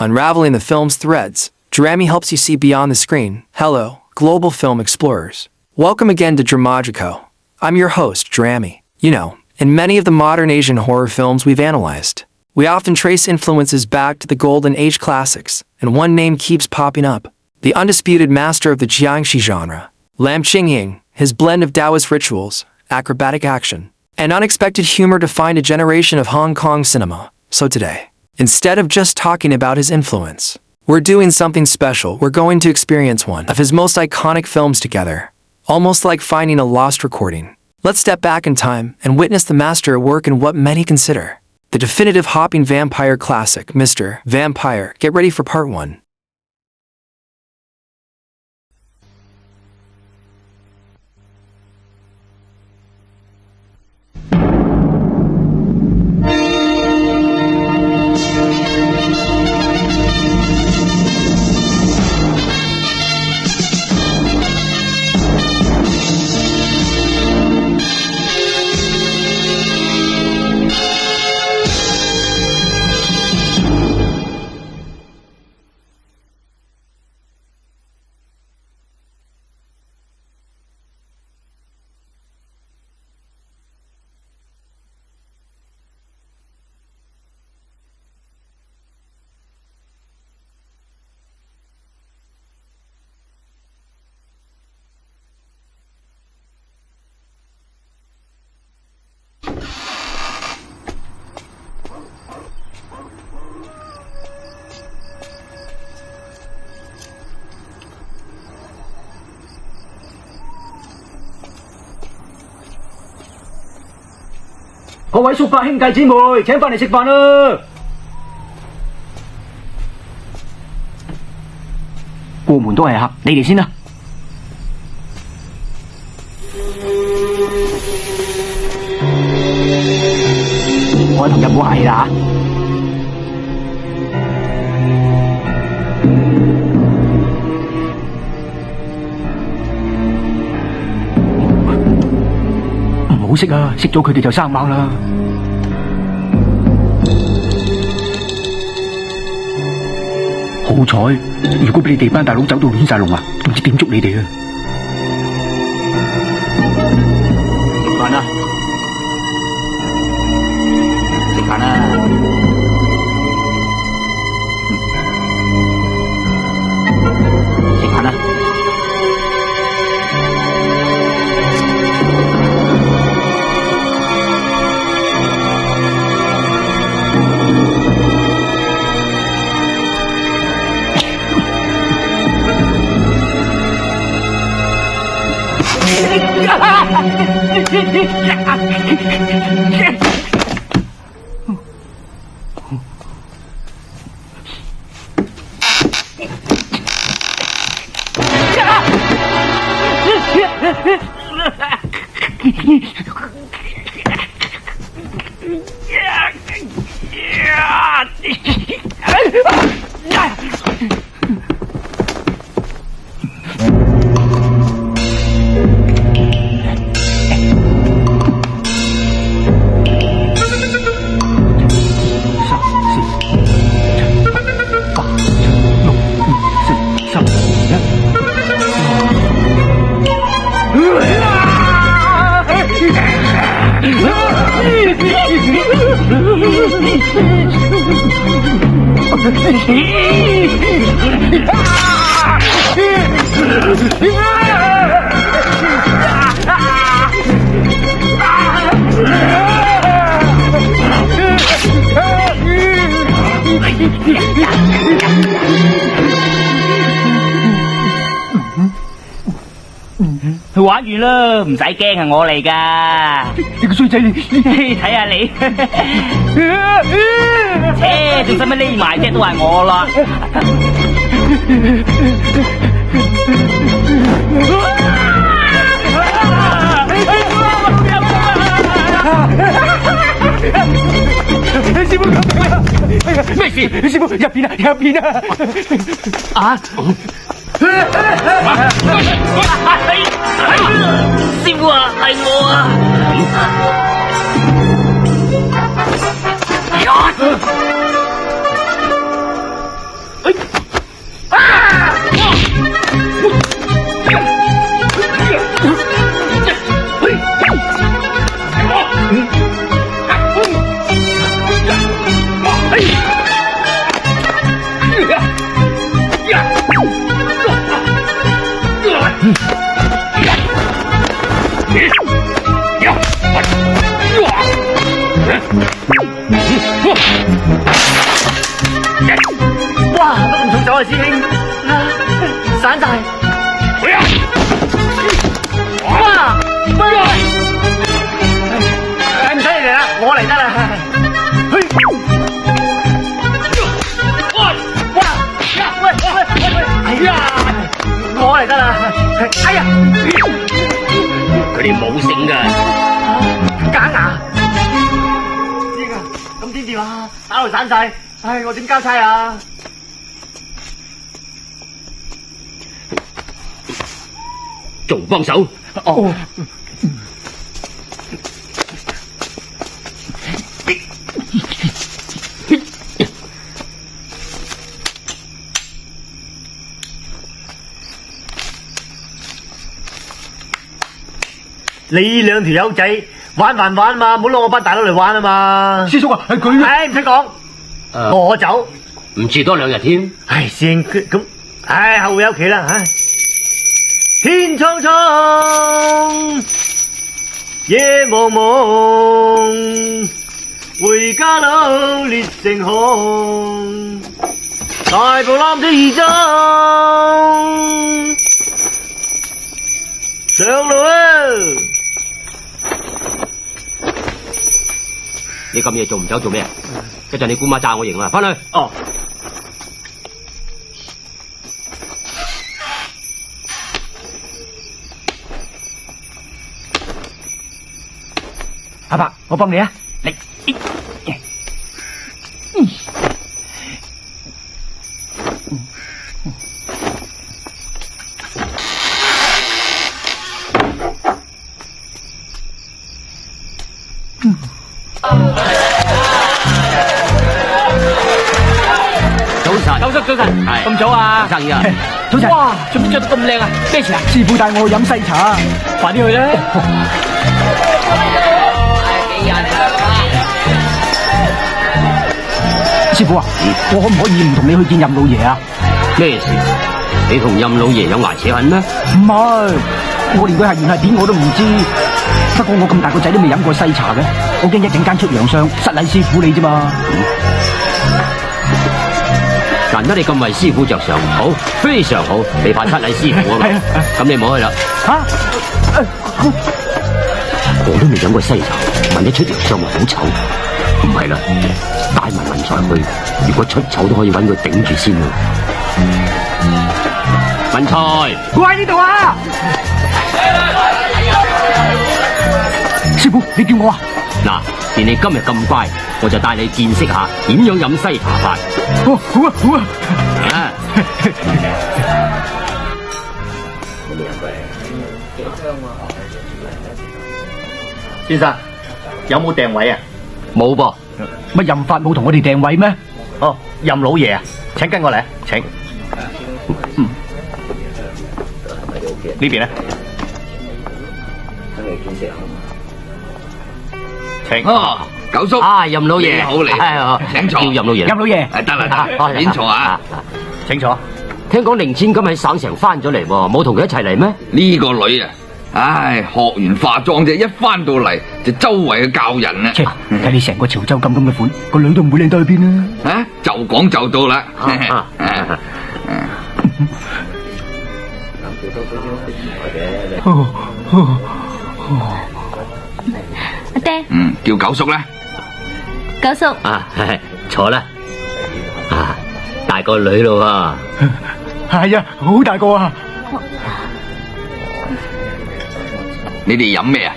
Unraveling the film's threads, Drami helps you see beyond the screen. Hello, global film explorers. Welcome again to Dramagico. I'm your host, Drami. In many of the modern Asian horror films we've analyzed, we often trace influences back to the Golden Age classics, and one name keeps popping up: the undisputed master of the Jiangxi genre, Lam Qingying. His blend of Taoist rituals, acrobatic action, and unexpected humor defined a generation of Hong Kong cinema. So today, instead of just talking about his influence, we're doing something special. We're going to experience one of his most iconic films together, almost like finding a lost recording. Let's step back in time and witness the master at work in what many consider the definitive hopping vampire classic, Mr. Vampire. Get ready for part 1. 各位叔伯兄弟姊妹，請翻嚟食飯啦！過門都係客，你哋先啦。我同日冇客氣啦嚇。唔好識啊，識咗佢哋就生猛啦。好彩，如果俾你哋班大佬走到亂晒龍啊，都唔知點捉你哋啊！食飯啦！食飯啦！食飯啦！玩完啦，唔使驚係我嚟噶。你個衰仔嚟，睇下你，切，仲使乜匿埋啫？都係我啦。師傅救命啊！咩事？師傅入邊啊！入邊啊！啊！師傅啊，係我啊！哇，都唔送走啊，師兄！散晒！哇！唔使你嚟啦，我嚟得啦！哎呀，我嚟得啦！哎呀，佢哋冇繩噶，假牙！師兄啊，咁點掂啊？打到散晒，唉，我點交差啊？仲幫手？哦。你兩條友仔玩嘛，唔好攞我班大佬嚟玩啊嘛！師叔啊，係佢啊！唉，唔使講，我走。唔住多2日添。唉，師兄咁，唉，後會有期啦，唉。天蒼蒼，夜濛濛，回家路烈成紅，大步攬起二針，上路啊！你咁夜仲唔走做咩？一陣你姑媽炸我型啦，翻去。哦。阿伯，我幫你啊，嚟。早晨，係咁早啊？生意啊？早晨。哇，做乜着得咁靚啊？咩事啊？師傅帶我去飲西茶，快啲去啦！師傅啊，我可唔可以唔同你去見任老爺啊？咩事？你同任老爺有牙齒痕咩？唔係，我連佢係緣係點我都唔知。不過我咁大個仔都未飲過西茶嘅，我驚一陣間出洋相失禮師傅你啫嘛。難得你咁為師傅着想，好，非常好，你怕失禮師傅啊嘛？咁你唔好去啦。我都未飲過西茶，萬一出洋相咪好醜。唔係啦，帶埋文才去，如果出醜都可以揾佢頂住先喎。文才，我喺呢度啊！師傅，你叫我啊？嗱，見你今日咁乖，我就帶你見識下點樣飲西茶法。好啊，好啊。先生，有冇訂位啊？冇噃。乜任法冇同我哋訂位咩？哦，任老爺啊，請跟我嚟，請。呢邊咧？請。哦，九叔。啊，任老爺。你好，你好。請坐。叫任老爺。任老爺。得啦，先坐啊。請坐。聽講寧千金喺省城翻咗嚟喎，冇同佢一齊嚟咩？呢個女啊，唉，學完化妝啫，一翻到嚟就周圍去教人啊。睇你成個潮州咁嘅款，個女都唔會靚到去邊啦。啊，就講就到啦。阿爹。叫九叔啦。九叔。啊，坐啦。啊，大個女咯喎。係啊，好大個啊。你哋飲咩啊？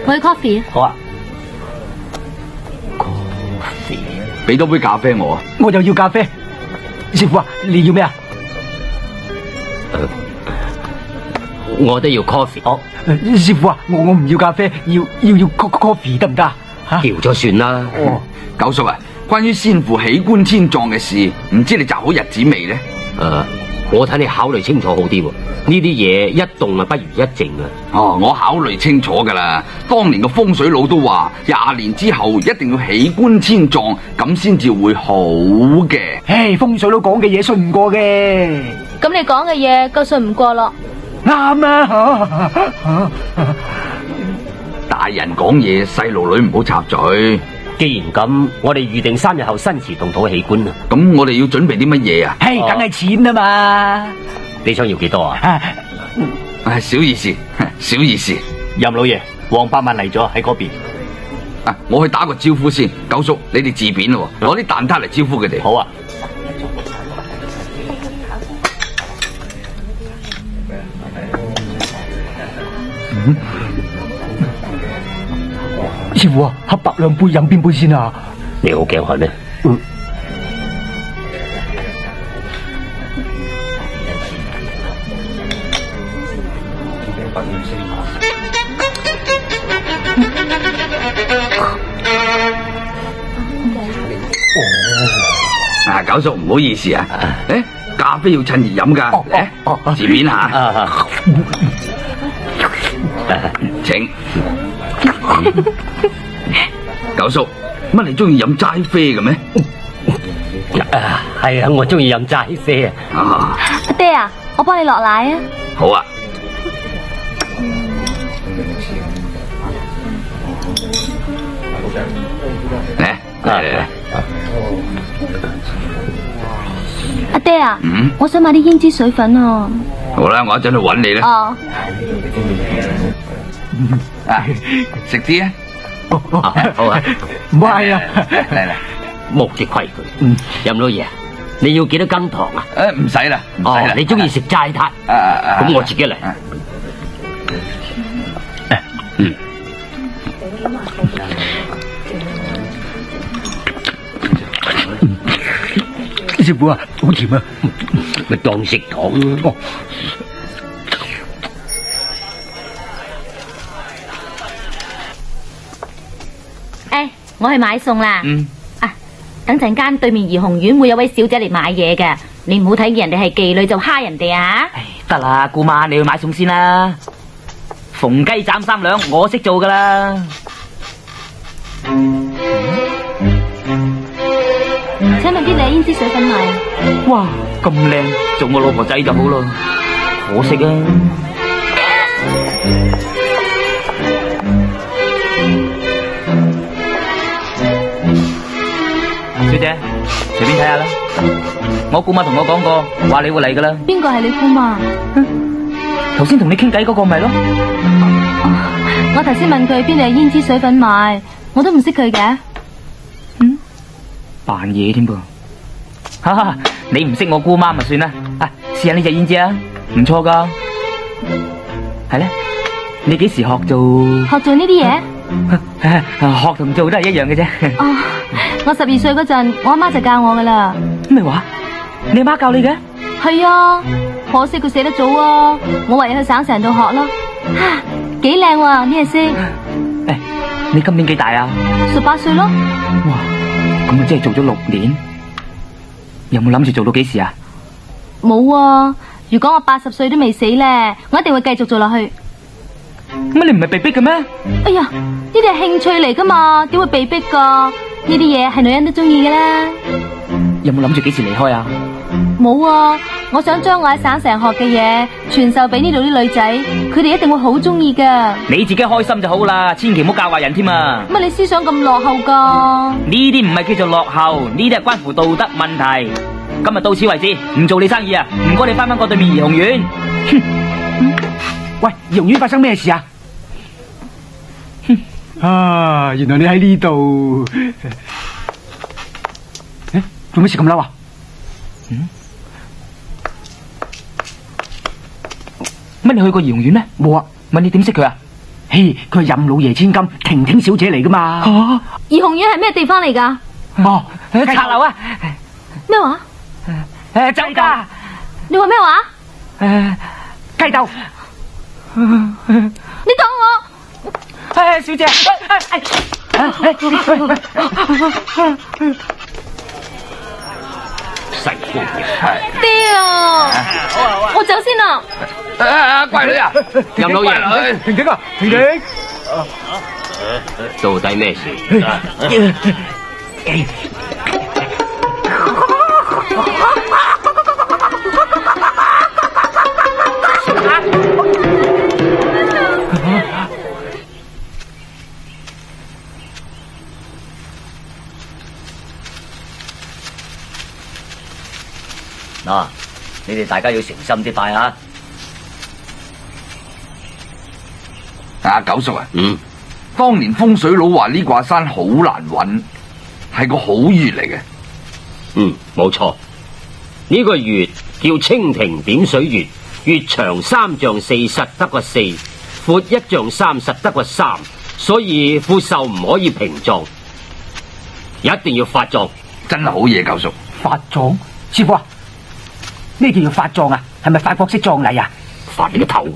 我要 coffee。好啊。俾多杯咖啡我啊。我又要咖啡。師傅啊，你要咩啊？我都要 coffee。哦，師傅啊，我唔要咖啡，要 coffee 得唔得啊？叫咗算啦。哦，九叔啊，關於先父喜官遷葬嘅事，唔知你擇好日子未呢？我睇你考慮清楚好啲喎。呢啲嘢一動啊不如一靜啊。哦，我考慮清楚噶啦。當年個風水佬都話，20年之後一定要喜官遷葬，咁先至會好嘅。唉，風水佬講嘅嘢信唔過嘅。咁你講嘅嘢夠信唔過咯。啱啊！大人講嘢，細路女唔好插嘴。既然咁，我哋預定3日後新祠動土起棺啊！咁我哋要準備啲乜嘢啊？嘿，梗係錢啊嘛！你想要幾多啊？小意思，小意思。任老爺，黃百萬嚟咗喺嗰邊。我去打個招呼先。九叔，你哋自便咯，攞啲蛋撻嚟招呼佢哋。好啊。師傅啊，黑白兩杯，飲邊杯先啊？你好頸渴咩？九叔唔好意思啊，咖啡要趁熱飲噶，自便下。請。九叔，乜你中意飲齋啡嘅咩？係啊，我中意飲齋啡啊。阿爹啊，我幫你落奶啊。好啊。嚟。阿爹啊，我想買啲胭脂水粉啊。好啦，我一陣去搵你啦。哦。食啲啊。好啊，唔係啊，嚟，目的規矩。任老爺，你要幾多羹糖啊？唔使啦，唔使啦。你中意食齋撻？咁我自己嚟。師傅啊，好甜啊！咪當食糖咯。我去買餸啦。等陣間對面怡紅院會有位小姐嚟買嘢嘅，你唔好睇見人哋係妓女就蝦人哋啊！得啦，姑媽，你去買餸先啦。逢雞斬3兩，我識做噶啦。請問啲靚胭脂水粉賣？哇，咁靚，做我老婆仔就好咯。可惜啊。小姐，隨便睇下啦。我姑媽同我講過，話你會嚟噶啦。邊個係你姑媽？頭先同你傾偈嗰個咪咯。我頭先問佢邊度有胭脂水粉賣，我都唔識佢嘅。扮嘢添噃。哈哈，你唔識我姑媽咪算啦。試下呢隻胭脂啊，唔錯噶。係咧，你幾時學做？學做呢啲嘢？學同做都係一樣嘅啫。我12歲嗰陣，我阿媽就教我噶啦。咩話？你阿媽教你嘅？係啊，可惜佢死得早啊，我唯有去省城度學咯。幾靚喎呢隻色。你今年幾大啊？18歲咯。哇，咁啊即係做咗6年。有冇諗住做到幾時啊？冇啊，如果我80歲都未死咧，我一定會繼續做落去。乜你唔係被逼嘅咩？哎呀，呢啲係興趣嚟噶嘛，點會被逼噶？呢啲嘢係女人都中意嘅啦。有冇諗住幾時離開啊？冇啊，我想將我喺省城學嘅嘢傳授俾呢度啲女仔，佢哋一定會好中意噶。你自己開心就好啦，千祈唔好教壞人添啊！乜你思想咁落後噶？呢啲唔係叫做落後，呢啲係關乎道德問題。今日到此為止，唔做你生意啊！唔該你翻過對面怡紅院。喂，怡紅院發生咩事啊？啊，原來你喺呢度。做咩事咁嬲啊？乜你去過怡紅院咩？冇啊。問你點識佢啊？嘿，佢係任老爺千金婷婷小姐嚟噶嘛。怡紅院係咩地方嚟噶？茶樓啊。咩話？周家。你話咩話？雞竇。你等我。小姐。細姑娘。爹啊！我走先啦。乖女啊，任老爺。婷婷啊，婷婷。到底咩事？嗱，你哋大家要誠心啲拜啊！九叔啊，當年風水佬話呢卦山好難揾，係個好月嚟嘅。冇錯，呢個月叫蜻蜓點水月，月長3丈4，實得個4，闊1丈3，實得個3，所以富壽唔可以平葬，一定要發葬。真係好嘢，九叔。發葬，師傅啊，咩叫做發葬啊？係咪法國式葬禮啊？發你個頭！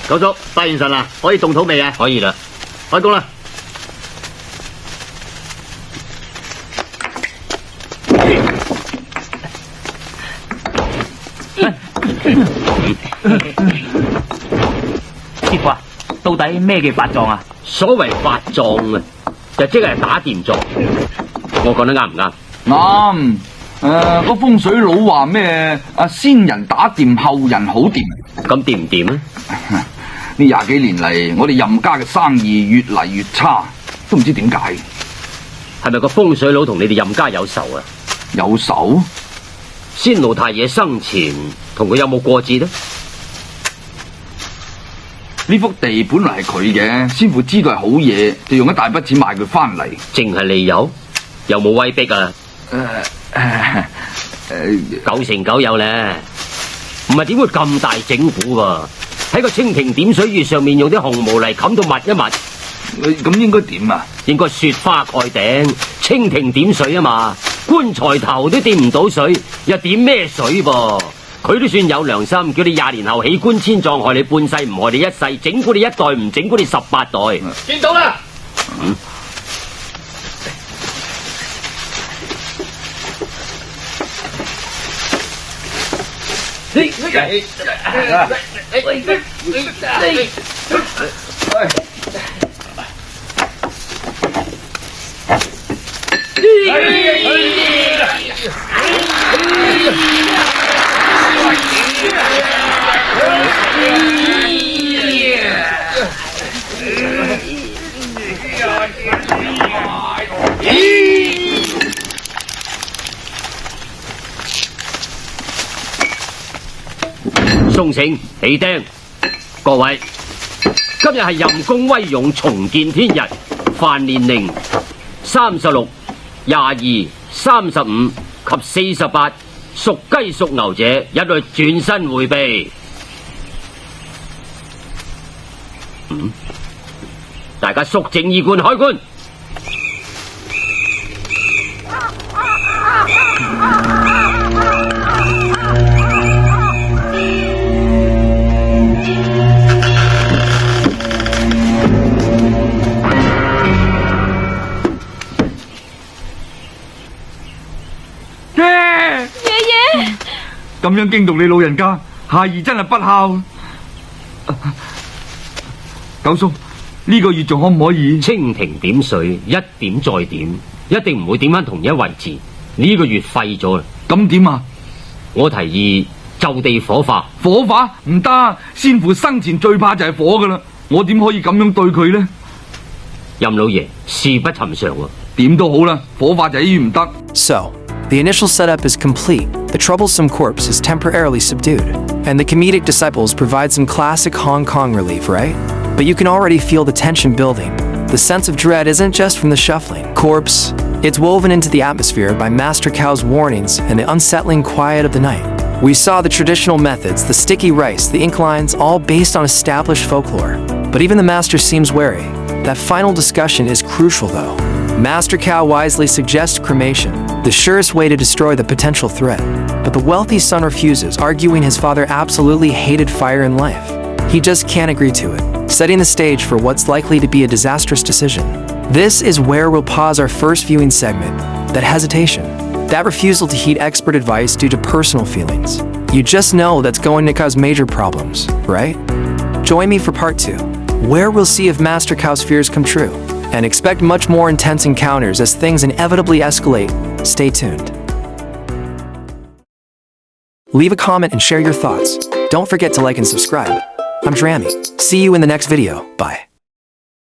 九叔拜完神啦，可以動土未啊？可以啦，開工啦！師傅啊，到底咩叫發葬啊？所謂發葬啊，就即係打掂葬。我講得啱唔啱？啱。個風水佬話咩？先人打掂，後人好掂。咁掂唔掂啊？呢20幾年嚟，我哋任家嘅生意越嚟越差，都唔知點解。係咪個風水佬同你哋任家有仇啊？有仇？先老太爺生前同佢有冇過節呢？呢幅地本來係佢嘅，先父知道係好嘢，就用一大筆錢買佢翻嚟。淨係利誘，有冇威逼啊？9成9有咧，唔係點會咁大整蠱㗎？喺個蜻蜓點水月上面用啲紅毛泥冚到密一密，咁應該點啊？應該雪花蓋頂，蜻蜓點水啊嘛！棺材頭都掂唔到水，又點咩水噃？佢都算有良心，叫你20年後起棺遷葬，害你半世唔害你一世，整蠱你1代唔整蠱你18代。見到啦！送請起釘，各位，今日係任公威勇重見天日，凡年齡36、22、35及48屬雞屬牛者，一律轉身迴避。大家肅靜衣冠，開棺。咁樣驚動你老人家，孩兒真係不孝。九叔，呢個月仲可唔可以？蜻蜓點水，一點再點，一定唔會點翻同一位置。呢個月廢咗啦。咁點啊？我提議就地火化。火化唔得，先父生前最怕就係火噶啦。我點可以咁樣對佢呢？任老爺，事不尋常啊。點都好啦，火化就依然唔得。 So, the initial setup is complete, the troublesome corpse is temporarily subdued, and the comedic disciples provide some classic Hong Kong relief, right? But you can already feel the tension building. The sense of dread isn't just from the shuffling corpse, it's woven into the atmosphere by Master Cao's warnings and the unsettling quiet of the night. We saw the traditional methods, the sticky rice, the ink lines, all based on established folklore. But even the Master seems wary. That final discussion is crucial though. Master Cao wisely suggests cremation, the surest way to destroy the potential threat. But the wealthy son refuses, arguing his father absolutely hated fire in life. He just can't agree to it, setting the stage for what's likely to be a disastrous decision. This is where we'll pause our first viewing segment, that hesitation, that refusal to heed expert advice due to personal feelings. You just know that's going to cause major problems, right? Join me for part 2, where we'll see if Master Cao's fears come true. And expect much more intense encounters as things inevitably escalate. Stay tuned. Leave a comment and share your thoughts. Don't forget to like and subscribe. I'm Drami. See you in the next video. Bye.